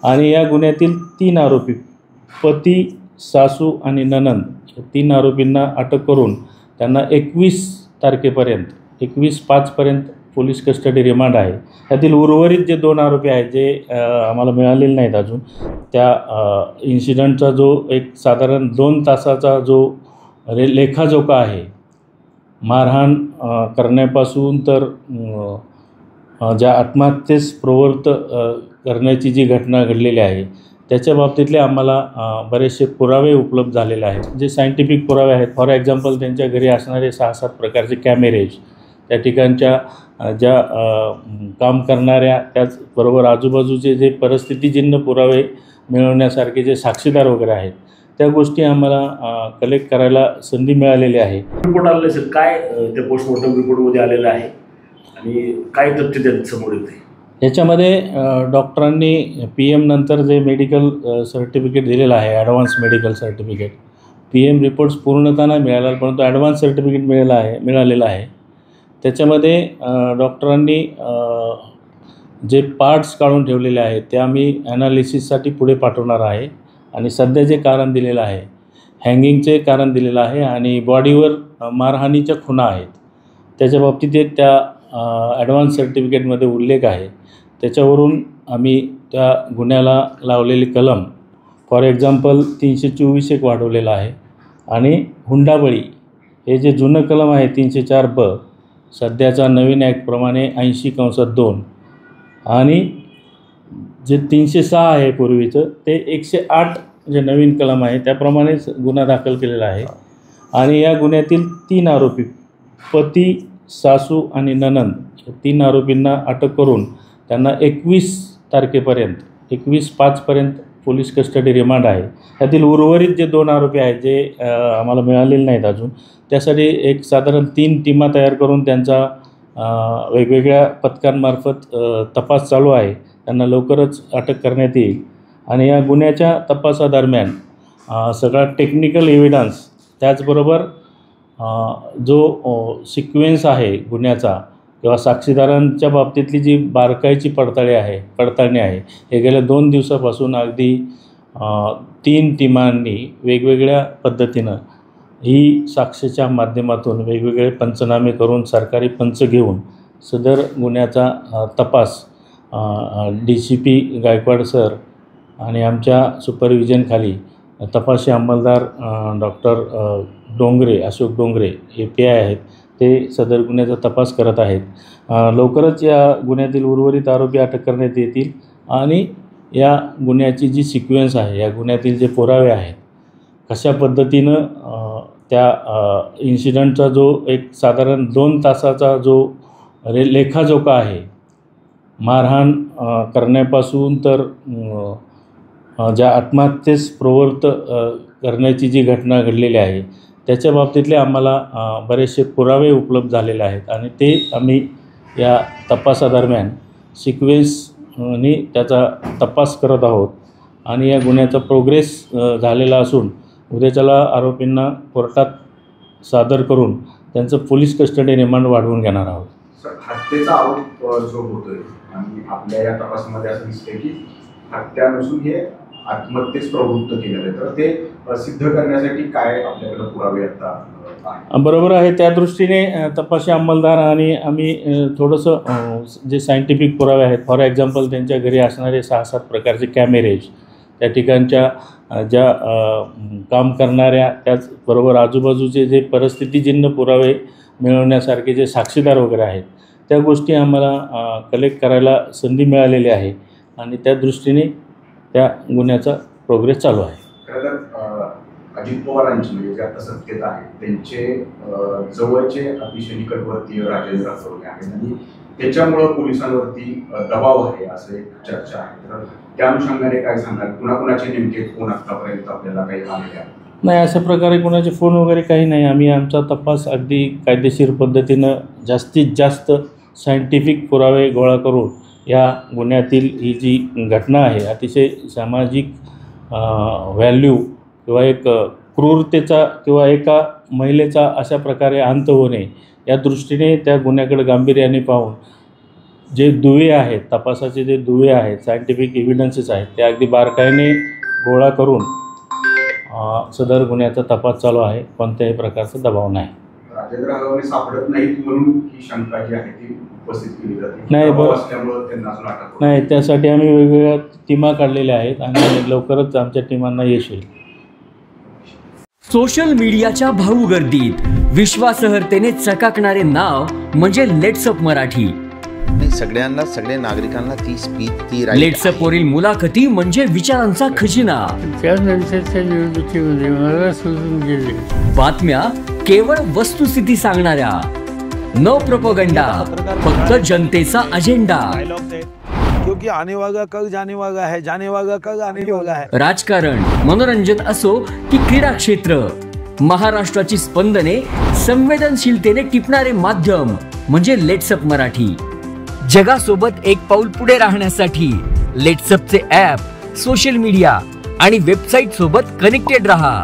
आणि या गुन्ह्यातील 3 आरोपी पती, सासू आणि नणंद या 3 आरोपींना अटक करून त्यांना 21 तारखेपर्यंत 21/5 पोलीस कस्टडी रिमांड आहे। त्यातील उर्वरित जे 2 आरोपी आहेत जे आम्हाला मिळालेले नाहीत अजून, त्या इन्सिडेंटचा जो एक साधारण 2 तासाचा जो लेखाजोखा आहे, मारहाण करण्यापासून तर ज्या आत्महत्येस प्रवृत्त करण्याची जी घटना घडलेली आहे त्याच्या बाबतीतले आम्हाला बरेचसे पुरावे उपलब्ध झालेले आहेत। जे सायंटिफिक पुरावे आहेत, फॉर एक्झाम्पल त्यांच्या घरी असणारे 6-7 प्रकारचे कॅमेरेज, त्या ठिकाणच्या ज्या काम करणाऱ्या, त्याचबरोबर आजूबाजूचे जे परिस्थितीजन्य पुरावे मिळवण्यासारखे जे साक्षीदार वगैरे आहेत, त्या गोष्टी आम्हाला कलेक्ट करायला संधी मिळालेली आहे। रिपोर्ट आलेला असेल काय त्या पोस्टमॉर्टम रिपोर्टमध्ये आलेलं आहे आणि काय तथ्य त्यात समोर येते? याच्यामध्ये डॉक्टरांनी PM नंतर जे मेडिकल सर्टिफिकेट दिलेलं आहे, advance medical certificate, PM reports पूर्णतः नाही मिळाला परंतु ॲडव्हान्स सर्टिफिकेट मिळालेलं आहे। त्याच्यामध्ये डॉक्टरांनी जे पार्ट्स काढून ठेवलेले आहेत ते आम्ही ॲनालिसिससाठी पुढे पाठवणार आहे आणि सध्या जे कारण दिलेलं आहे, हँगिंगचे कारण दिलेलं आहे आणि बॉडीवर मारहाणीच्या खुणा आहेत, त्याच्या बाबतीत एक त्या ॲडव्हान्स सर्टिफिकेटमध्ये उल्लेख आहे। त्याच्यावरून आम्ही त्या गुन्ह्याला लावलेली कलम, फॉर एक्झाम्पल 324 एक वाढवलेला आहे आणि हुंडाबळी हे जे जुनं कलम आहे 304B, सध्याचा नवीन ॲक्टप्रमाणे 80/2 आणि जे 306 आहे पूर्वीचं ते 108 जे नवीन कलम आहे त्याप्रमाणेच गुन्हा दाखल केलेला आहे। आणि या गुन्ह्यातील 3 आरोपी पती, सासू आणि नणंद या 3 आरोपींना अटक करून त्यांना 21 तारखेपर्यंत 21/5 पोलीस कस्टडी रिमांड आहे। त्यातील उर्वरित जे 2 आरोपी आहेत जे आम्हाला मिळालेले नाहीत अजून, त्यासाठी एक साधारण 3 टीमा तयार करून त्यांचा वेगवेगळ्या पथकांमार्फत तपास चालू आहे। त्यांना लवकरच अटक करण्यात येईल आणि या गुन्ह्याच्या तपासादरम्यान सगळा टेक्निकल एव्हिडन्स, त्याचबरोबर जो सिक्वेन्स आहे गुन्ह्याचा किंवा साक्षीदारांच्या बाबतीतली जी बारकाईची पडताळणी आहे, हे गेल्या 2 दिवसापासून अगदी 3 टीमांनी वेगवेगळ्या पद्धतीनं ही साक्षीच्या माध्यमातून वेगवेगळे पंचनामे करून सरकारी पंच घेऊन सदर गुन्ह्याचा तपास DCP गायकवाड सर आणि आमच्या सुपरविजनखाली तपासी अंमलदार डॉक्टर डोंगरे, अशोक डोंगरे हे PI आहेत, ते सदर गुन्ह्याचा तपास करत आहेत। लवकरच या गुन्ह्यातील उर्वरित आरोपी अटक करण्यात येतील आणि या गुन्ह्याची जी सिक्वेन्स आहे, या गुन्ह्यातील जे पुरावे आहेत, कशा पद्धतीनं त्या इन्सिडेंटचा जो एक साधारण 2 तासाचा जो लेखाजोखा आहे, मारहाण करण्यापासून तर ज्या आत्महत्येस प्रवृत्त करण्याची जी घटना घडलेली आहे त्याच्या बाबतीतले आम्हाला बरेचसे पुरावे उपलब्ध झालेले आहेत आणि ते आम्ही या तपासादरम्यान सिक्वेन्सनी त्याचा तपास करत आहोत आणि या गुन्ह्याचा प्रोग्रेस झालेला असून उद्याच्याला आरोपींना कोर्टात सादर करून त्यांचं पोलीस कस्टडी रिमांड वाढवून घेणार आहोत। सर, हत्येचा आरोप जो होतोय आणि आपल्या या तपासामध्ये असं दिसतंय की हत्या नसून हे आत्महत्येस प्रवृत्त केलेलं आहे, तर ते सिद्ध करण्यासाठी काय आपल्याकडे पुरावे आता? बरोबर आहे, त्या दृष्टीने तपासी अंमलदार आणि आम्ही थोडंसं जे सायंटिफिक पुरावे आहेत, फॉर एक्झाम्पल त्यांच्या घरी असणारे 6-7 प्रकारचे कॅमेरेज, त्या ठिकाणच्या ज्या काम करणाऱ्या, त्याचबरोबर आजूबाजूचे जे परिस्थितीजन्य पुरावे मिळवण्यासारखे जे साक्षीदार वगैरे आहेत, त्या गोष्टी आम्हाला कलेक्ट करायला संधी मिळालेली आहे आणि त्या दृष्टीने त्या गुन्ह्याचा प्रोग्रेस चालू आहे। खरं तर अजित पवारांची म्हणजे जे आता सत्तेत आहे त्यांचे जवळचे अतिशय निकटवर्तीय राजेंद्र राठोड आहेत आणि त्याच्यामुळं पोलिसांवरती दबाव आहे असं एक चर्चा आहे। तर त्या अनुषंगाने काय सांगाल, कुणाकुणाचे नेमके फोन आतापर्यंत आपल्याला काही आलेले आहेत? नाही, अशा प्रकारे कोणाचे फोन वगैरे काही नाही। आम्ही आमचा तपास अगदी कायदेशीर पद्धतीनं जास्तीत जास्त सायंटिफिक पुरावे गोळा करून या गुन्ह्यातील ही जी घटना आहे, अतिशय सामाजिक व्हॅल्यू किंवा एक क्रूरतेचा किंवा एका महिलेचा अशा प्रकारे अंत होणे या दृष्टीने त्या गुन्ह्याकडे गांभीर्याने पाहून जे दुवे आहेत, तपासाचे जे दुवे आहेत, सायंटिफिक एव्हिडन्सेस आहेत, ते अगदी बारकाईने गोळा करून सदर गुन्ह्याचा तपास चालू आहे. कोणत्याही प्रकारचा दबाव नाही. राजेंद्र हगवणे सापडत नाहीत म्हणून ही शंका जी आहे ती उपस्थित केली जाते. नाही, दबाव असल्यामुळे त्यांना अजून अटक होत नाही, त्यासाठी आम्ही वेगवेगळ्या टीमा काढलेल्या आहेत आणि लवकरच आमच्या टीमांना यश येईल. सोशल मीडियाच्या भाऊ गर्दीत विश्वासार्हतेने चकाकणारे नाव म्हणजे लेट्सअप मराठी. सगळ्यांना, सगळ्या नागरिकांना ती स्पीच, ती लेट्सअप वरील मुलाखती म्हणजे विचारांचा खजिना. त्यानंतरच्या निवडणुकीमध्ये मला सोडून गेले. बातम्या केवळ वस्तुस्थिती सांगणाऱ्या, न प्रोपगंडा, फक्त जनतेचा अजेंडा. क्योंकि आने वाला कल जाने वाला है, जाने वाला कल आने वाला है. राजकारण, मनोरंजन असो की क्रीडा क्षेत्र, महाराष्ट्राची स्पंदने संवेदनशीलतेने टिपणारे माध्यम म्हणजे लेट्सअप मराठी. जगासोबत एक पाऊल पुढे राहण्यासाठी लेट्सअपचे ॲप, सोशल मीडिया आणि वेबसाईट सोबत कनेक्टेड रहा.